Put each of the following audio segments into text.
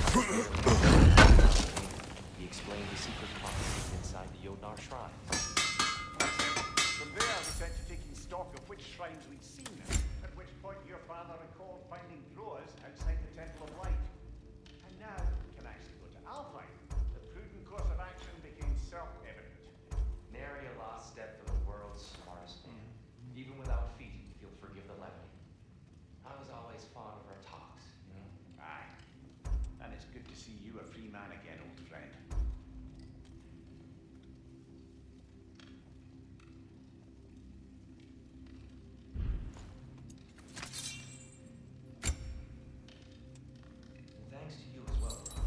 He explained the secret process inside the Jotnar shrines. From there, we set to taking stock of which shrines we'd seen, at which point your father recalled finding GROAs outside the Temple of Light. And now we can actually go to Alpine. The prudent course of action became self-evident. Nary a lost step for the world's smartest man. Even without feet, he'll forgive the levity. I was always fond of our talks, you know? Aye. And it's good to see you a free man again, old friend. And thanks to you as well, Brok.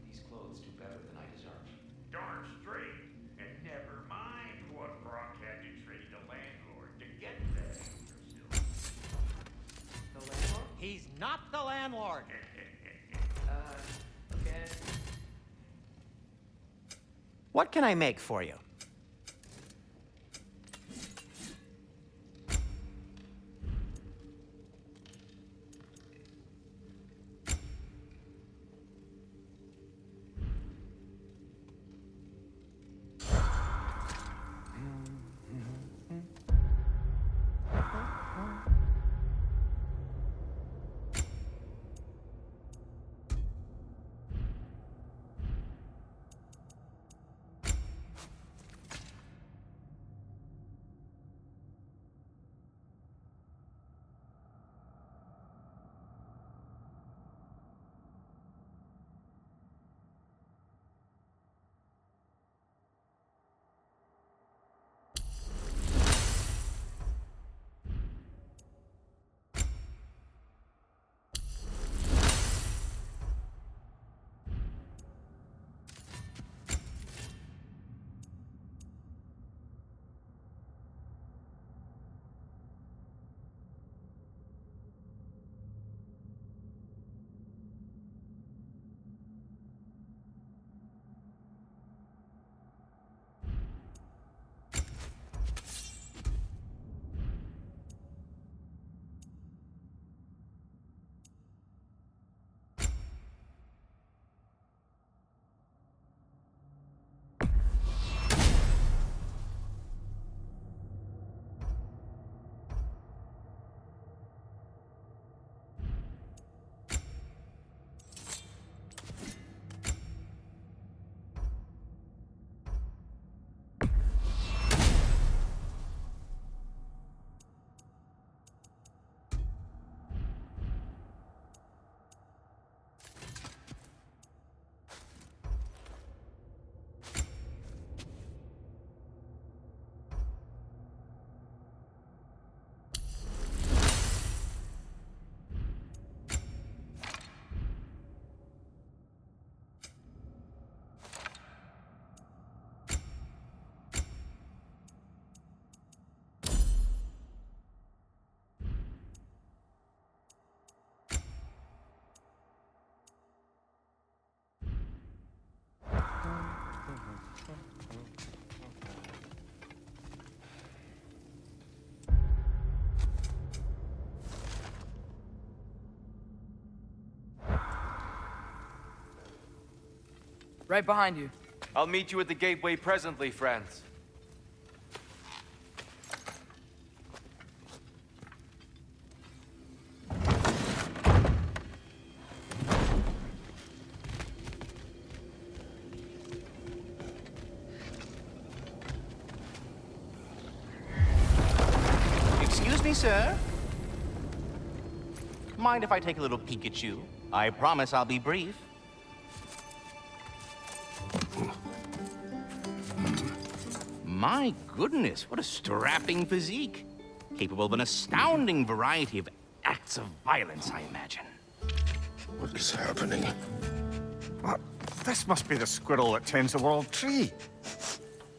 These clothes do better than I deserve. Darn straight. And never mind what Brok had to trade the landlord to get that The landlord? He's not the landlord. Okay. What can I make for you? Right behind you. I'll meet you at the gateway presently, friends. Excuse me, sir. Mind if I take a little peek at you? I promise I'll be brief. My goodness, what a strapping physique. Capable of an astounding variety of acts of violence, I imagine. What is happening? What? This must be the squirrel that tends the world tree.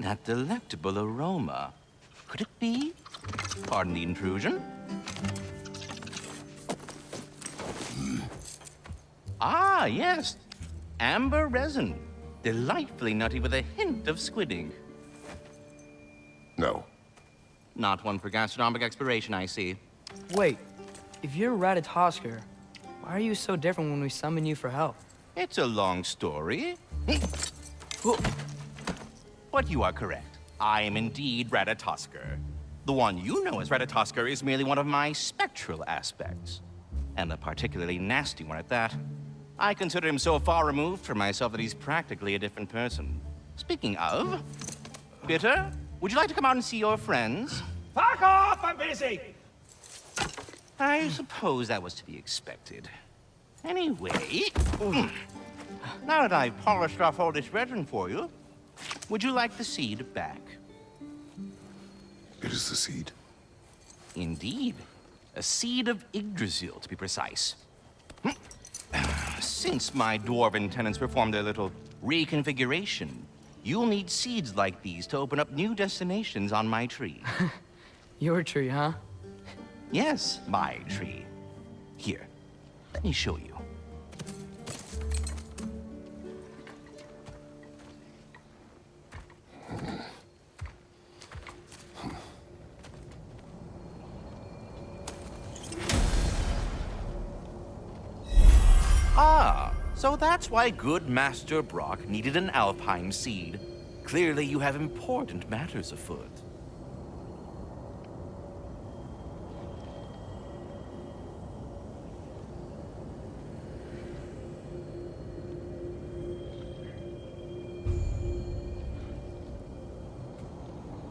That delectable aroma. Could it be? Pardon the intrusion. Ah, yes. Amber resin. Delightfully nutty with a hint of squidding. No. Not one for gastronomic exploration, I see. Wait, if you're Ratatoskr, why are you so different when we summon you for help? It's a long story. But you are correct. I am indeed Ratatoskr. The one you know as Ratatoskr is merely one of my spectral aspects. And a particularly nasty one at that. I consider him so far removed from myself that he's practically a different person. Speaking of, Bitter, would you like to come out and see your friends? Fuck off! I'm busy! I suppose that was to be expected. Anyway, now that I've polished off all this resin for you, would you like the seed back? It is the seed. Indeed. A seed of Yggdrasil, to be precise. Since my dwarven tenants performed their little reconfiguration, you'll need seeds like these to open up new destinations on my tree. Your tree, huh? Yes, my tree. Here, let me show you. Ah, so that's why good Master Brok needed an Alpine seed. Clearly you have important matters afoot.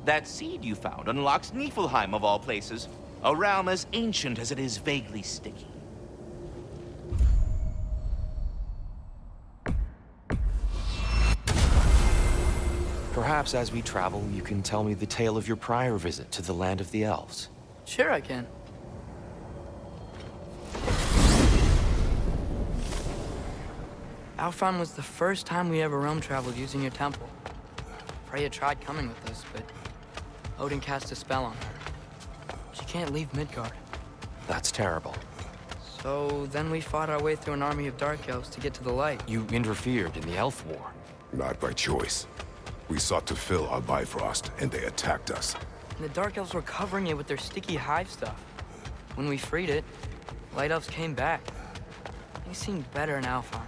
That seed you found unlocks Niflheim of all places, a realm as ancient as it is vaguely sticky. Perhaps as we travel, you can tell me the tale of your prior visit to the land of the elves. Sure I can. Alfheim was the first time we ever realm traveled using your temple. Freya tried coming with us, but Odin cast a spell on her. She can't leave Midgard. That's terrible. So then we fought our way through an army of dark elves to get to the light. You interfered in the elf war. Not by choice. We sought to fill our Bifrost, and they attacked us. And the dark elves were covering it with their sticky hive stuff. When we freed it, light elves came back. They seemed better in Alfheim.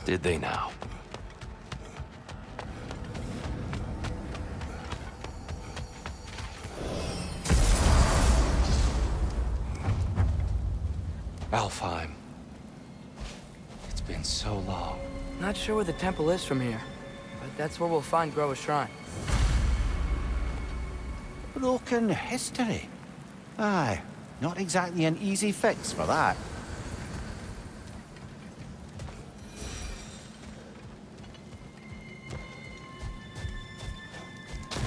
Did they now? Alfheim. It's been so long. Not sure where the temple is from here, but that's where we'll find GROA's shrine. Broken history. Aye, not exactly an easy fix for that.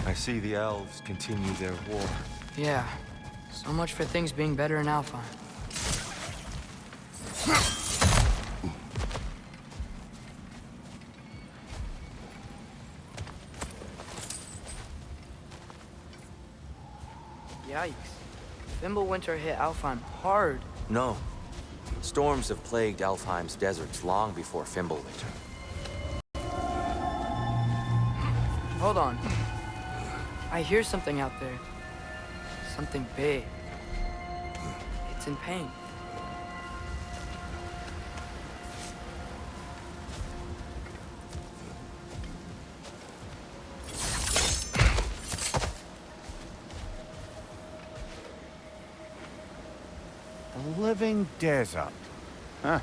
I see the elves continue their war. Yeah, so much for things being better in Alfheim. Yikes. Fimbulwinter hit Alfheim hard. No. Storms have plagued Alfheim's deserts long before Fimbulwinter. Hold on. I hear something out there. Something big. It's in pain. A living desert. Huh.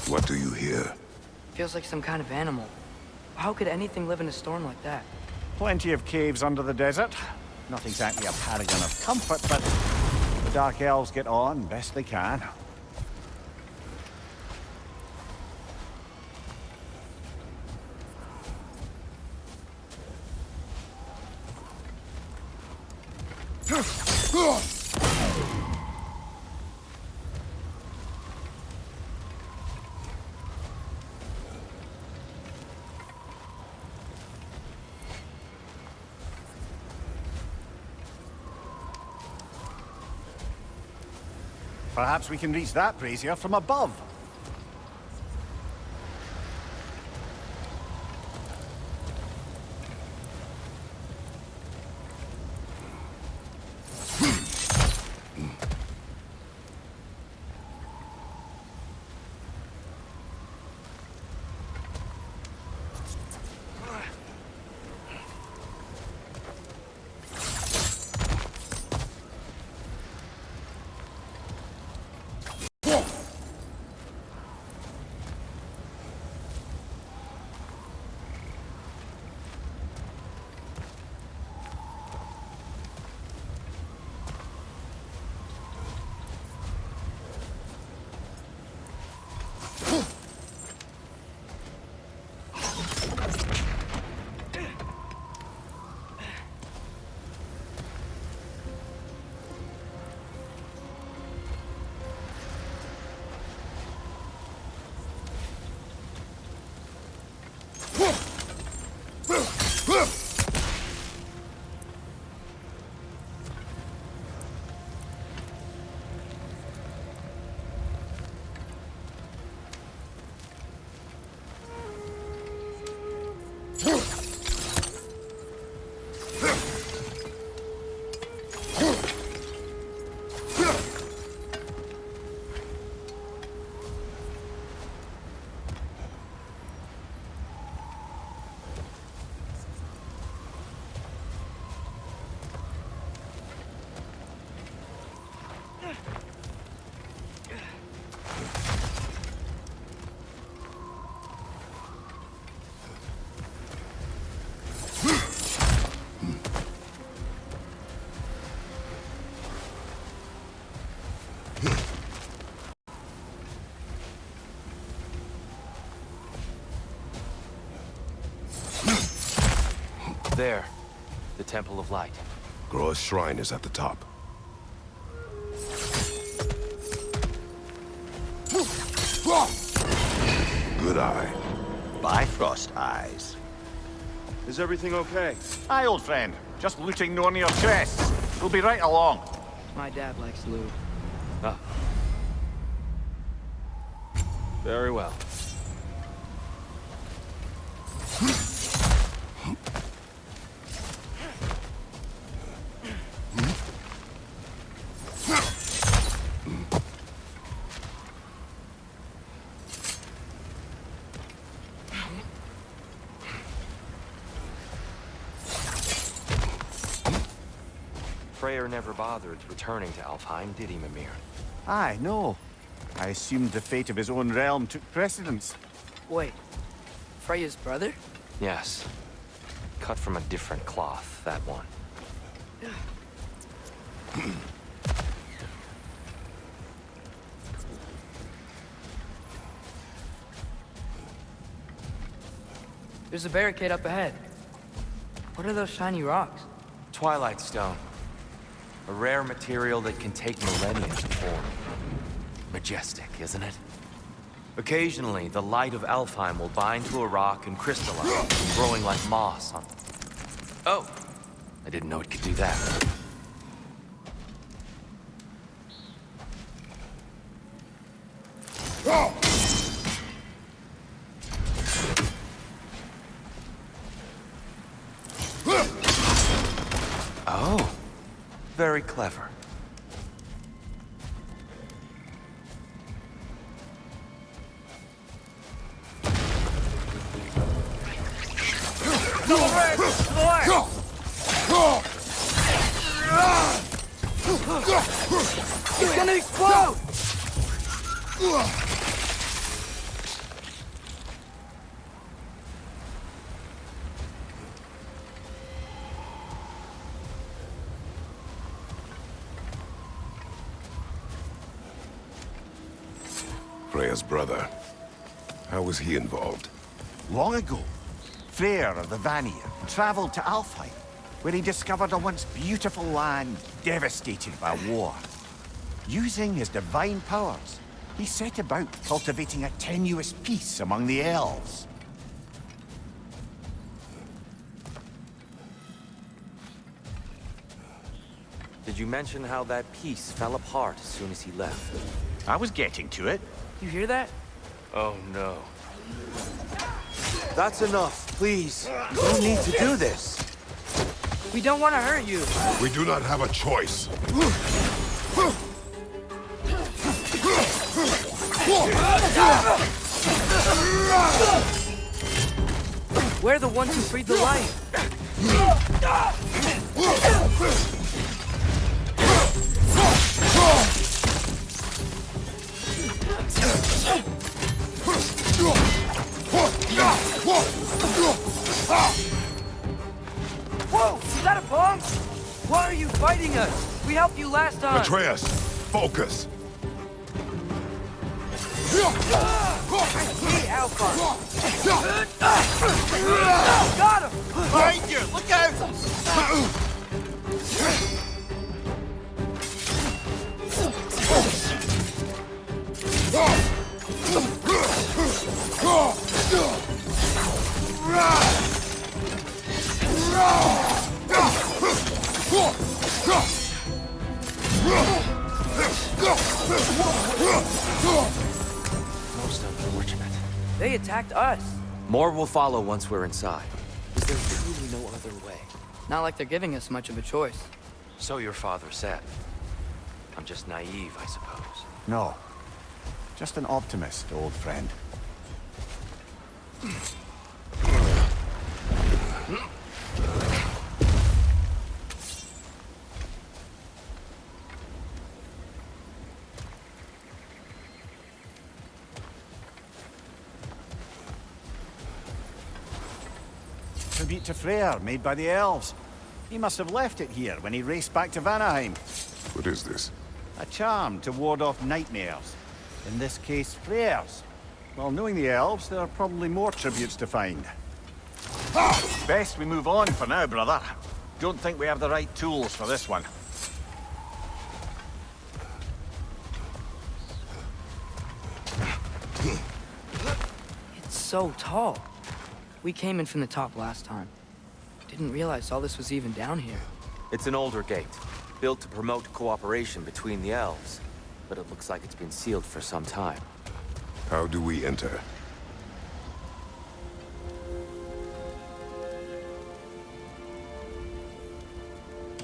What do you hear? Feels like some kind of animal. How could anything live in a storm like that? Plenty of caves under the desert. Not exactly a paragon of comfort, but The Dark Elves get on best they can. Perhaps we can reach that brazier from above. There, the Temple of Light. GROA's shrine is at the top. Good eye. Bifrost eyes. Is everything okay? Aye, old friend. Just looting no near chests. We'll be right along. My dad likes lube. Ah. Very well. Freya never bothered returning to Alfheim, did he, Mimir? Aye, no. I assumed the fate of his own realm took precedence. Wait, Freya's brother? Yes. Cut from a different cloth, that one. There's a barricade up ahead. What are those shiny rocks? Twilight Stone. A rare material that can take millennia to form. Majestic, isn't it? Occasionally, the light of Alfheim will bind to a rock and crystallize, growing like moss on... Oh! I didn't know it could do that. Oh, very clever. It's gonna explode! Freya's brother. How was he involved? Long ago, Freyr of the Vanir traveled to Alfheim, where he discovered a once beautiful land devastated by war. Using his divine powers, he set about cultivating a tenuous peace among the elves. Did you mention how that peace fell apart as soon as he left? I was getting to it. You hear that? Oh no. That's enough, please. You don't need to do this. We don't want to hurt you. We do not have a choice. We're the ones who freed the light. Whoa! Is that a bomb? Why are you fighting us? We helped you last time. Atreus, focus. Hey, Alpha! Got him! Behind you! Look out! Most unfortunate. They attacked us. More will follow once we're inside. Is there truly no other way? Not like they're giving us much of a choice. So your father said. I'm just naive, I suppose. No. Just an optimist, old friend. Tribute to Freyr, made by the elves. He must have left it here when he raced back to Vanaheim. What is this? A charm to ward off nightmares. In this case, Freyr's. Well, knowing the elves, there are probably more tributes to find. Best we move on for now, brother. Don't think we have the right tools for this one. It's so tall. We came in from the top last time. Didn't realize all this was even down here. It's an older gate, built to promote cooperation between the elves. But it looks like it's been sealed for some time. How do we enter?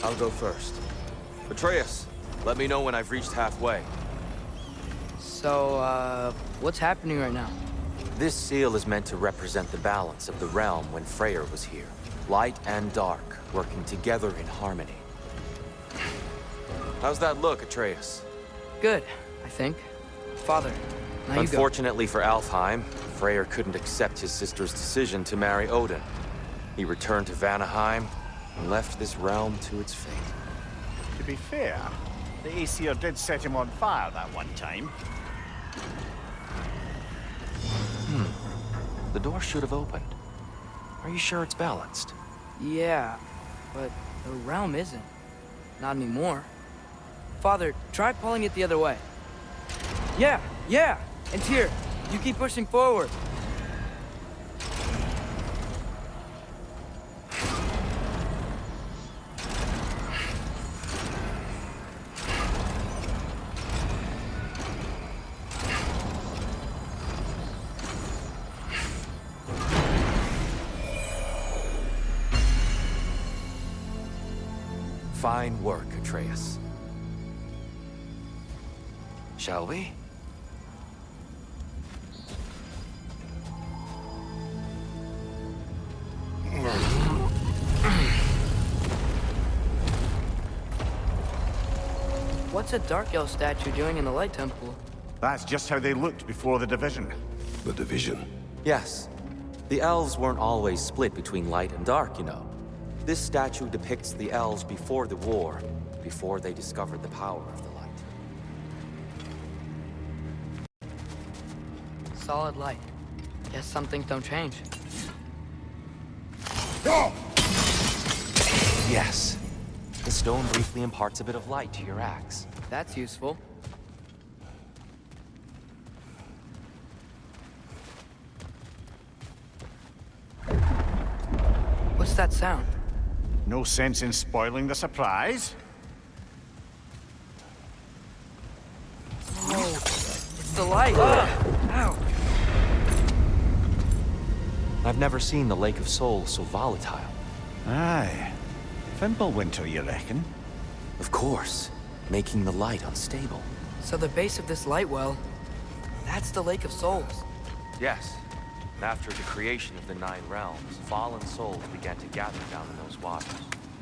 I'll go first. Atreus, let me know when I've reached halfway. So, what's happening right now? This seal is meant to represent the balance of the realm when Freyr was here. Light and dark, working together in harmony. How's that look, Atreus? Good, I think. Father, now you go. Unfortunately for Alfheim, Freyr couldn't accept his sister's decision to marry Odin. He returned to Vanaheim and left this realm to its fate. To be fair, the Aesir did set him on fire that one time. The door should have opened. Are you sure it's balanced? Yeah, but the realm isn't. Not anymore. Father, try pulling it the other way. Yeah! And here, you keep pushing forward. Fine work, Atreus. Shall we? What's a Dark Elf statue doing in the Light Temple? That's just how they looked before the division. The division. Yes. The elves weren't always split between light and dark, you know. This statue depicts the elves before the war, before they discovered the power of the light. solid light. Guess some things don't change. Yes. The stone briefly imparts a bit of light to your axe. That's useful. What's that sound? No sense in spoiling the surprise. Oh, it's the light! Ow! I've never seen the Lake of Souls so volatile. Aye. Fimbulwinter, you reckon? Of course, making the light unstable. So the base of this light well, that's the Lake of Souls. Yes. After the creation of the Nine Realms, fallen souls began to gather down in those waters.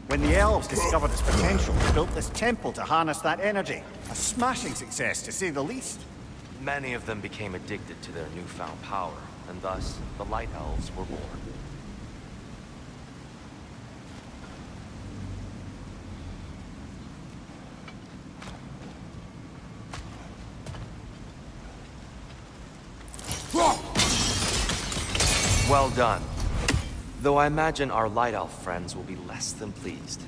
When the elves discovered its potential, they built this temple to harness that energy. A smashing success, to say the least. Many of them became addicted to their newfound power, and thus, the Light Elves were born. Well done. Though I imagine our Light Elf friends will be less than pleased.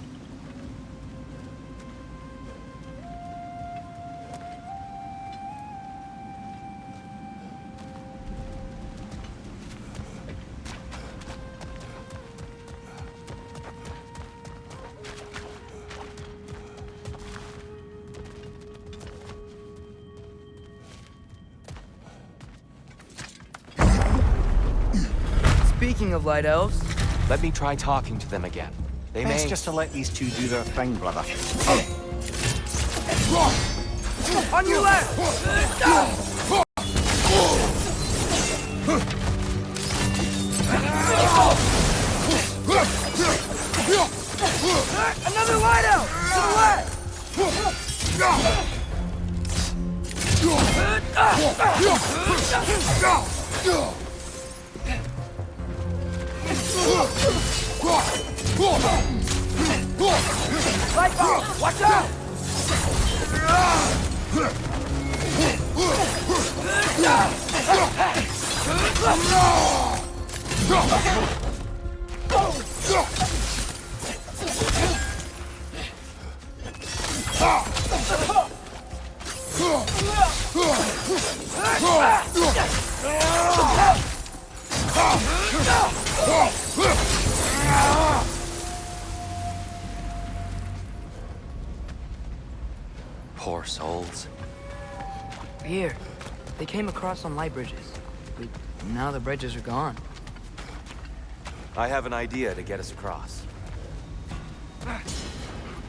Speaking of light elves, Let me try talking to them again. They Best may... just to let these two do their thing, brother. on your left! Another light elf! To the left! Light bulb! Watch out! Poor souls. Here, they came across on light bridges. But now the bridges are gone. I have an idea to get us across.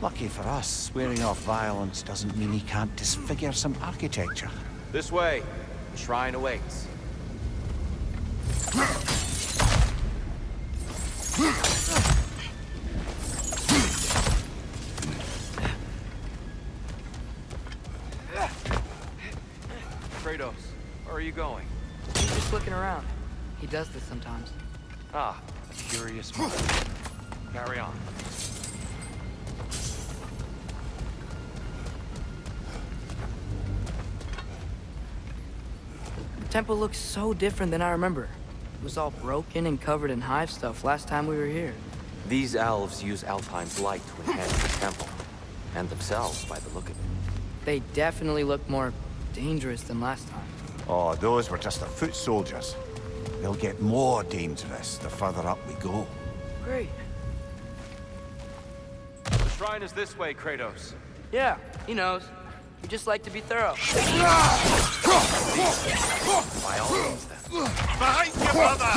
Lucky for us, swearing off violence doesn't mean he can't disfigure some architecture. This way. The shrine awaits. Kratos, where are you going? He's just looking around. He does this sometimes. Ah, a curious moment. Carry on. The temple looks so different than I remember. It was all broken and covered in hive stuff last time we were here. These elves use Alfheim's light to enhance the temple, and themselves by the look of it. They definitely look more dangerous than last time. Oh, those were just the foot soldiers. They'll get more dangerous the further up we go. Great. The shrine is this way, Kratos. Yeah, he knows. We just like to be thorough. By all means, then. Behind you, brother!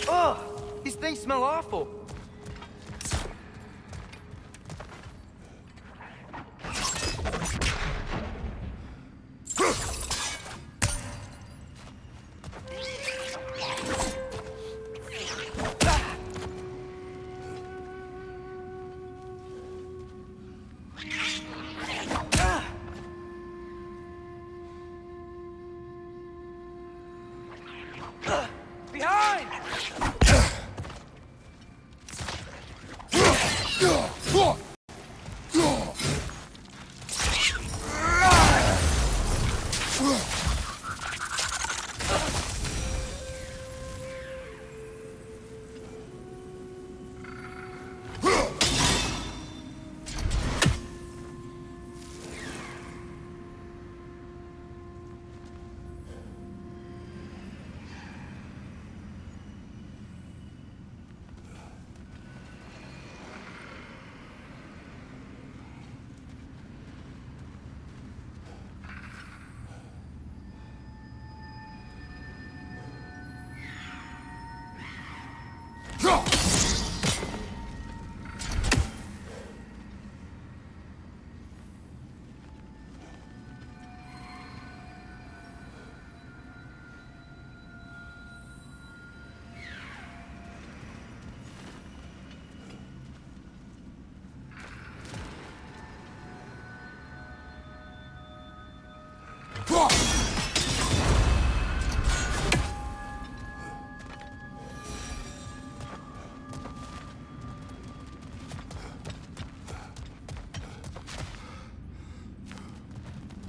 Ugh! These things smell awful.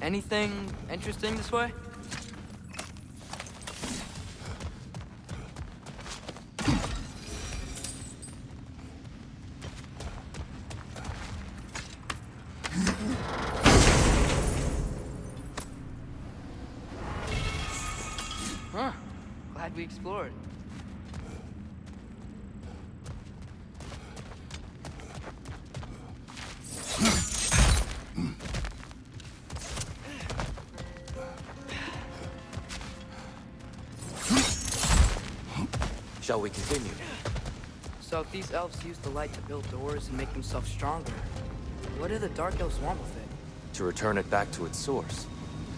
Anything interesting this way? Huh. Glad we explored. Shall we continue? So if these elves use the light to build doors and make themselves stronger, what do the Dark Elves want with it? To return it back to its source.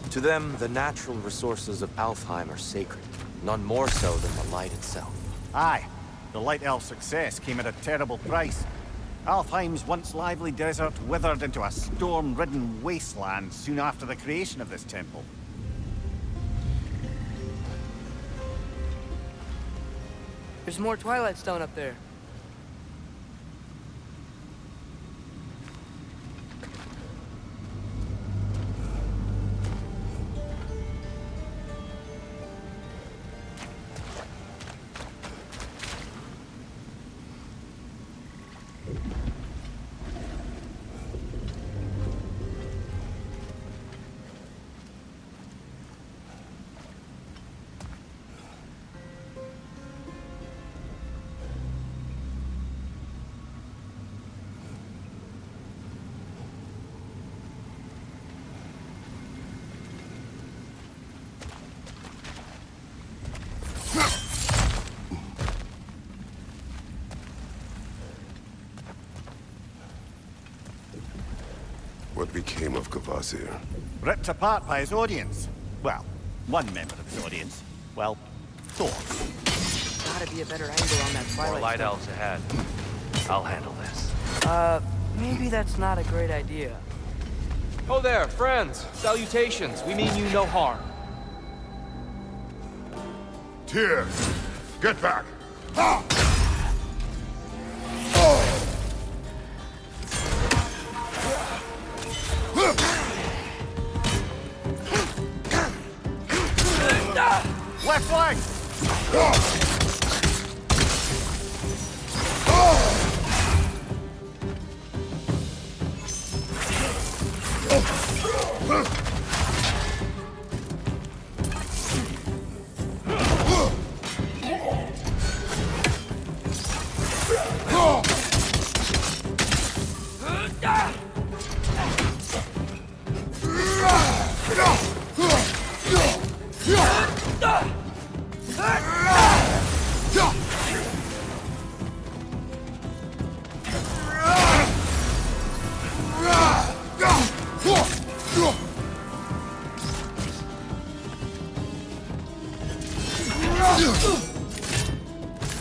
To them, the natural resources of Alfheim are sacred, none more so than the light itself. Aye. The Light Elf success came at a terrible price. Alfheim's once lively desert withered into a storm-ridden wasteland soon after the creation of this temple. There's more Twilight Stone up there. What became of Kvasir? Ripped apart by his audience. Well, one member of his audience. Well, Thor. Gotta be a better angle on that More Twilight light Stone. elves ahead. I'll handle this. Maybe that's not a great idea. Oh there, friends. Salutations. We mean you no harm. Tyr! Get back! Left flank!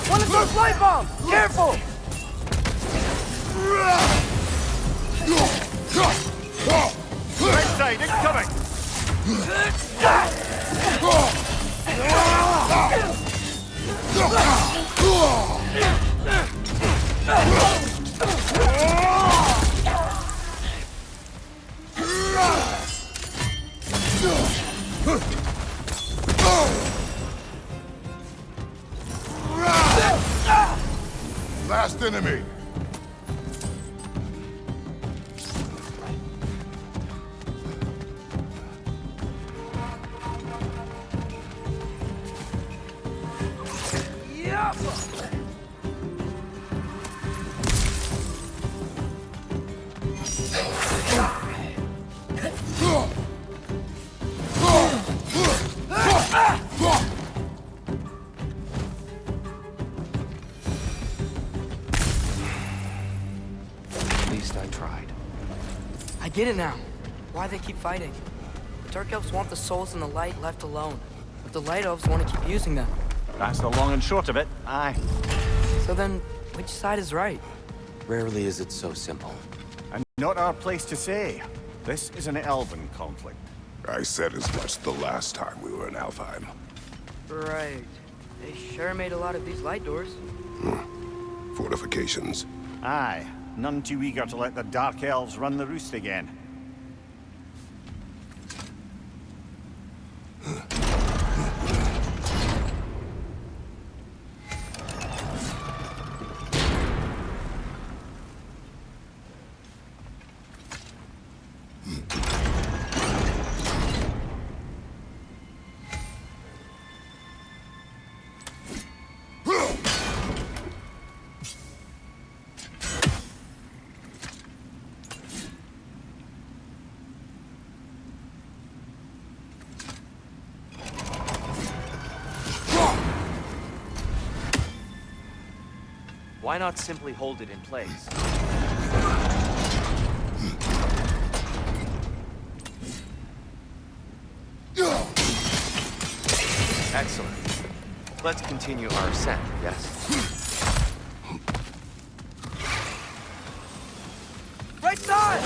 One of those light bombs! Careful! Right side, incoming! Last enemy! At least I tried. I get it now. Why they keep fighting. The Dark Elves want the souls and the light left alone. But the Light Elves want to keep using them. That's the long and short of it, aye. So then, which side is right? Rarely is it so simple. And not our place to say. This is an elven conflict. I said as much the last time we were in Alfheim. Right. They sure made a lot of these light doors. Fortifications. Aye. None too eager to let the Dark Elves run the roost again. Why not simply hold it in place? Excellent. Let's continue our ascent, yes? Right side!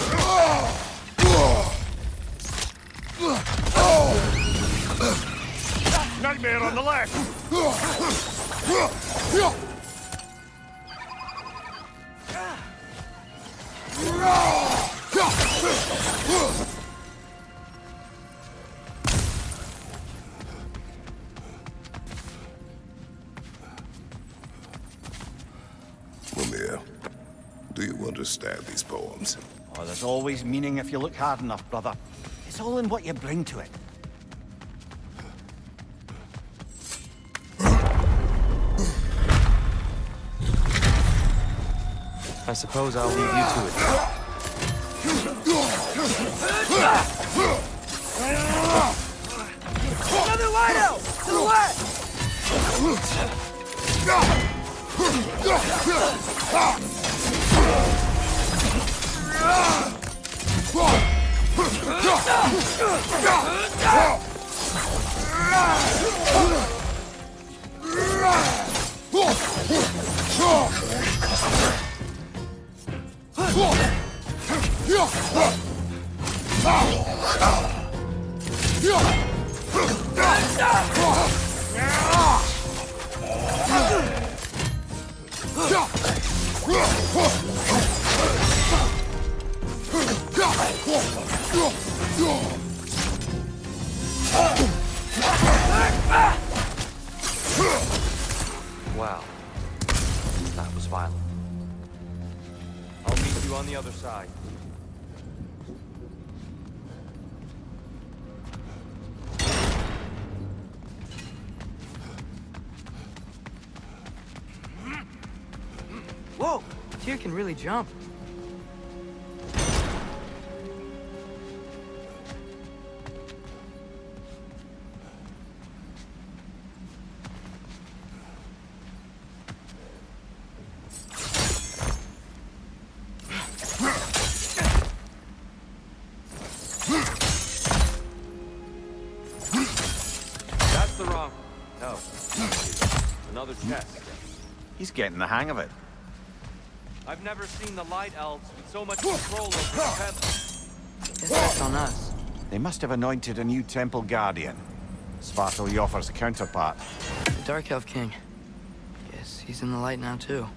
Nightmare on the left! Mimir, do you understand these poems? Oh, there's always meaning if you look hard enough, brother. It's all in what you bring to it. I suppose I'll leave you to it. Another lighthouse! To the west! Wow. That was violent. I'll meet you on the other side. Whoa! Tyr can really jump. That's the wrong... No. Another chest. He's getting the hang of it. I've never seen the Light Elves with so much control over the temple. Guess that's on us. They must have anointed a new temple guardian. Svartal Jofr's counterpart. The Dark Elf King. Guess he's in the light now, too.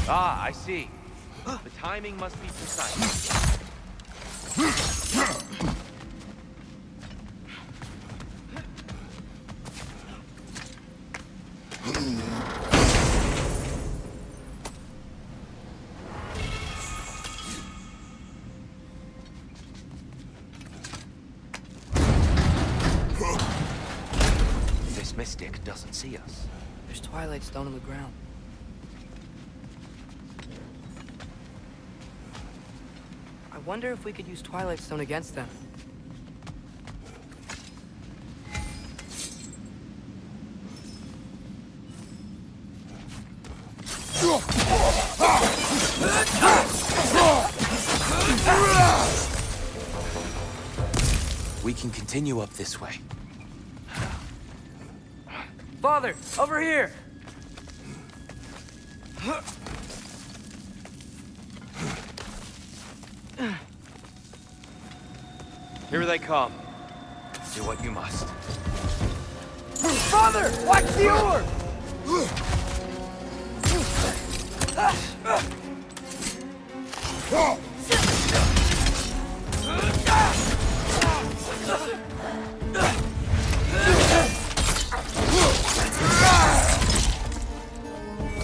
Ah, I see. The timing must be precise. This mystic it doesn't see us. There's Twilight Stone on the ground. I wonder if we could use Twilight Stone against them. We can continue up this way. Father, over here! Here they come. Do what you must. Father, watch the orb!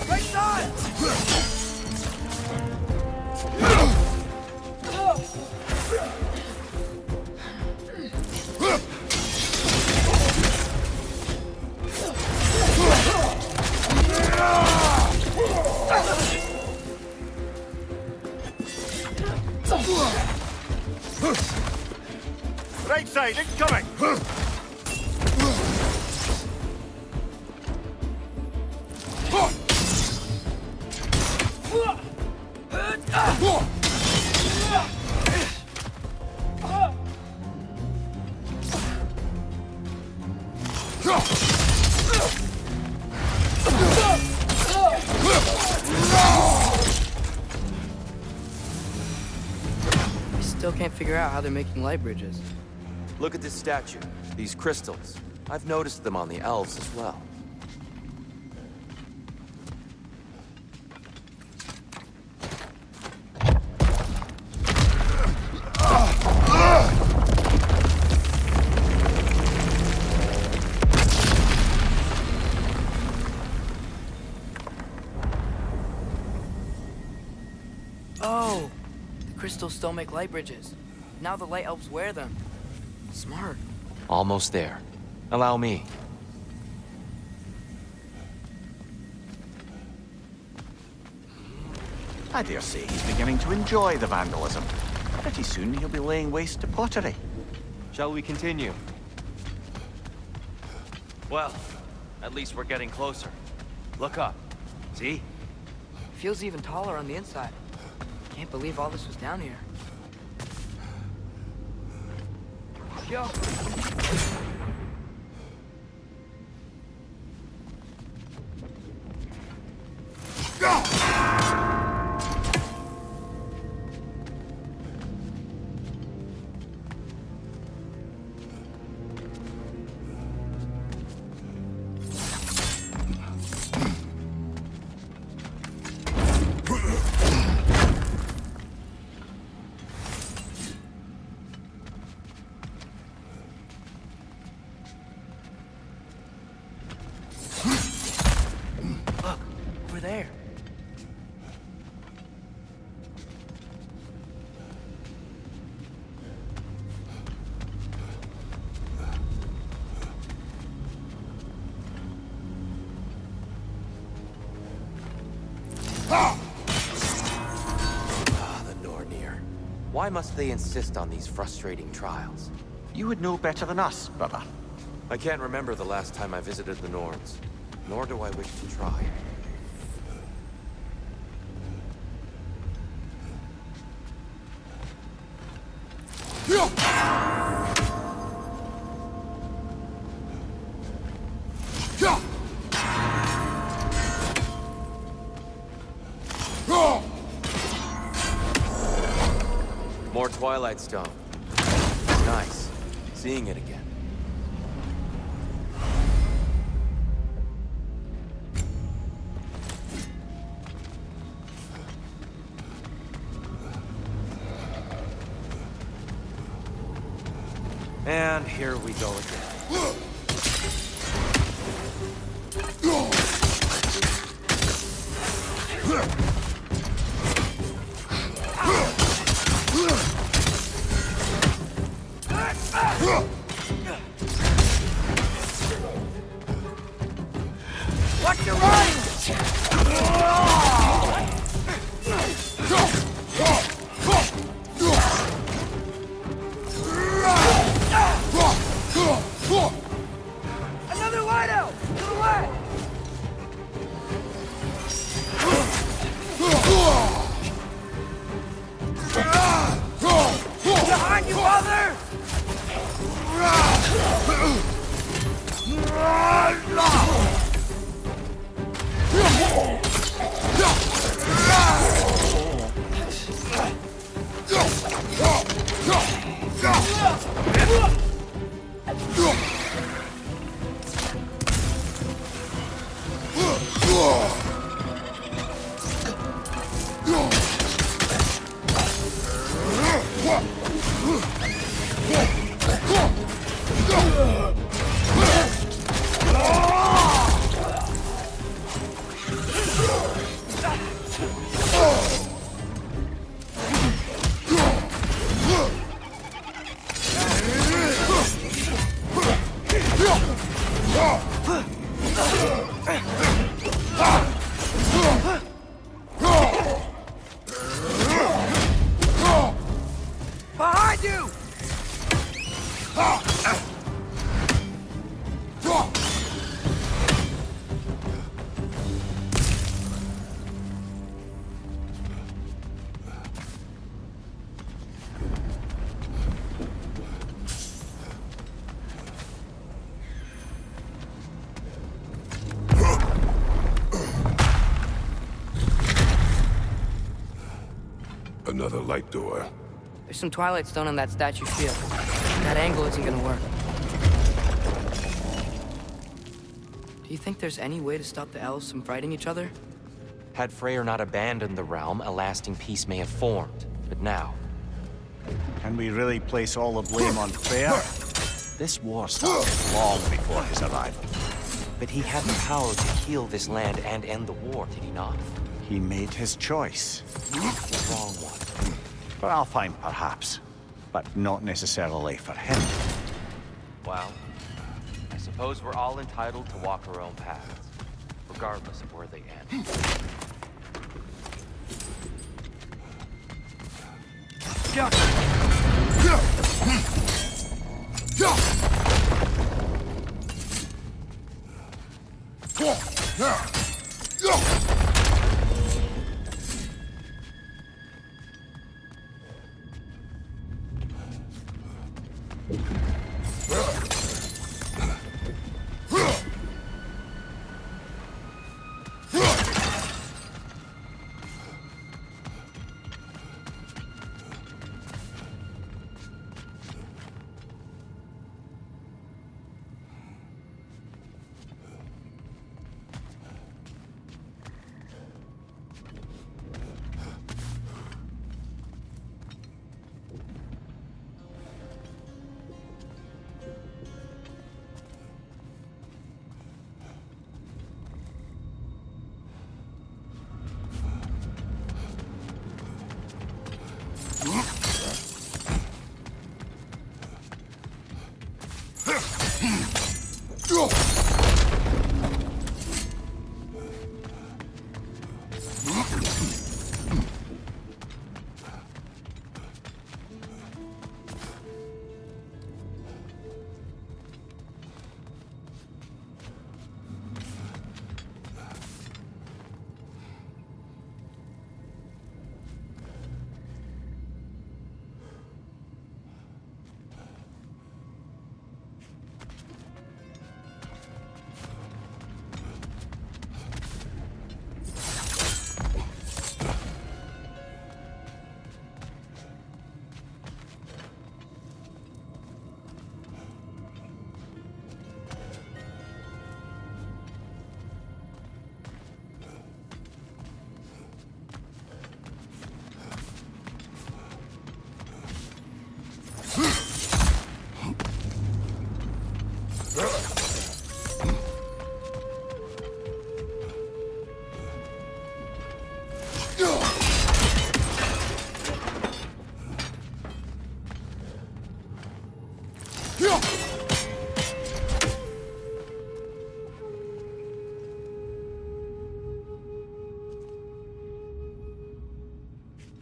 Right side! Right side, incoming! I still can't figure out how they're making light bridges. Look at this statue, these crystals. I've noticed them on the elves as well. Oh! The crystals still make light bridges. Now the light elves wear them. Smart. Almost there. Allow me. I dare say he's beginning to enjoy the vandalism. Pretty soon he'll be laying waste to pottery. Shall we continue? Well, at least we're getting closer. Look up. See? Feels even taller on the inside. Can't believe all this was down here. Yo! There. The Nornir. Why must they insist on these frustrating trials? You would know better than us, brother. I can't remember the last time I visited the Norns, nor do I wish to try. More Twilight Stone. Nice. Seeing it again. And here we go again. Watch your run! Another light-out! To the left! Behind you, father! Behind you! Another light door. There's some Twilight Stone on that statue shield. That angle isn't gonna work. Do you think there's any way to stop the elves from fighting each other? Had Freyr not abandoned the realm, a lasting peace may have formed. But now, Can we really place all the blame on Freya? This war started long before his arrival. but he had the power to heal this land and end the war, did he not? He made his choice. The wrong one. For Alfheim, perhaps. But not necessarily for him. Well, I suppose we're all entitled to walk our own paths, regardless of where they end.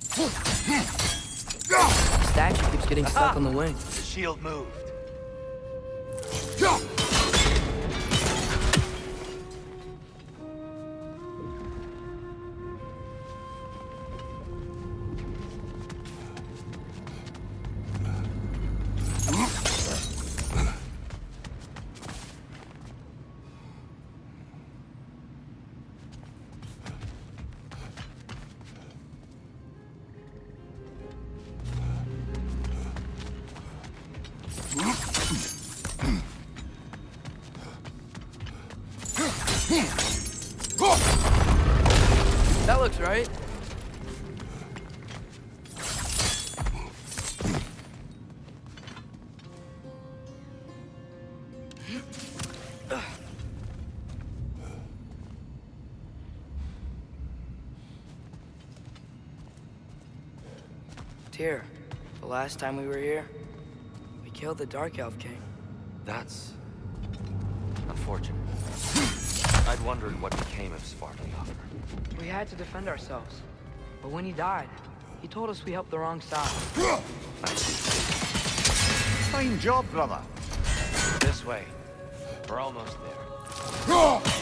The statue keeps getting stuck on the wing. The shield moved. That looks right. Tyr, the last time we were here, we killed the Dark Elf King. That's unfortunate. I'd wondered what became of Svartalfheim. We had to defend ourselves. But when he died, he told us we helped the wrong side. I see. Fine job, brother. This way. We're almost there.